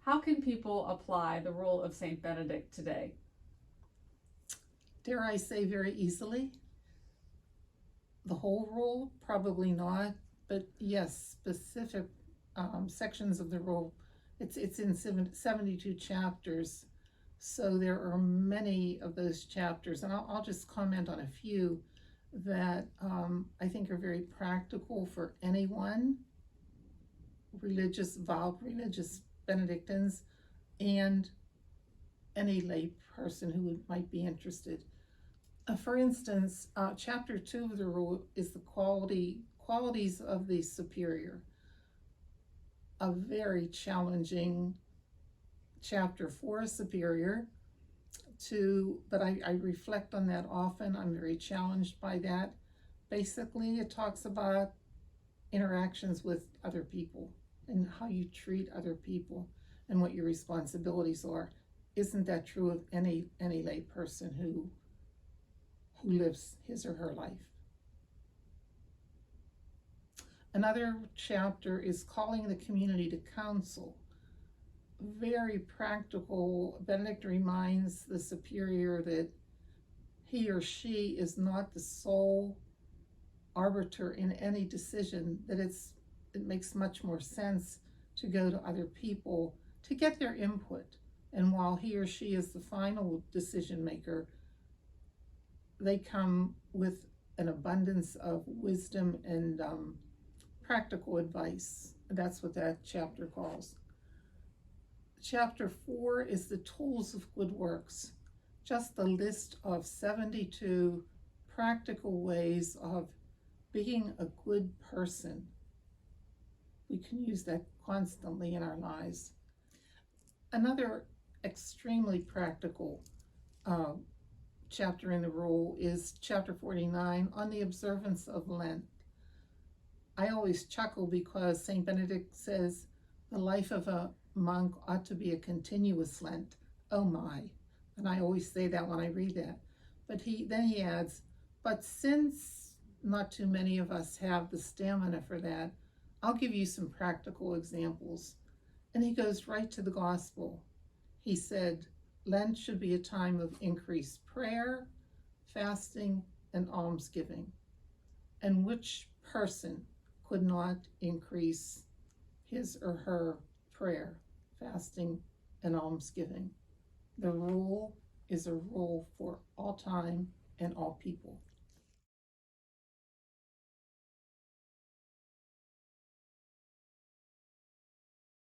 How can people apply the rule of Saint Benedict today? Dare I say very easily? The whole rule? Probably not, but yes, specific sections of the rule. It's in 72 chapters, so there are many of those chapters, and I'll just comment on a few that I think are very practical for anyone, vowed religious Benedictines, and any lay person who might be interested. For instance, chapter 2 of the rule is the qualities of the superior. A very challenging chapter for a superior but I reflect on that often. I'm very challenged by that. Basically, it talks about interactions with other people and how you treat other people and what your responsibilities are. Isn't that true of any lay person who lives his or her life? Another chapter is calling the community to counsel. Very practical. Benedict reminds the superior that he or she is not the sole arbiter in any decision, that it makes much more sense to go to other people to get their input. And while he or she is the final decision maker, they come with an abundance of wisdom and practical advice. That's what that chapter calls. Chapter 4 is the tools of good works, just the list of 72 practical ways of being a good person. We can use that constantly in our lives. Another extremely practical chapter in the rule is chapter 49 on the observance of Lent. I always chuckle because St. Benedict says the life of a monk ought to be a continuous Lent. Oh my. And I always say that when I read that. But he adds, but since not too many of us have the stamina for that, I'll give you some practical examples. And he goes right to the gospel. He said, Lent should be a time of increased prayer, fasting, and almsgiving. And which person could not increase his or her prayer, fasting, and almsgiving? The rule is a rule for all time and all people.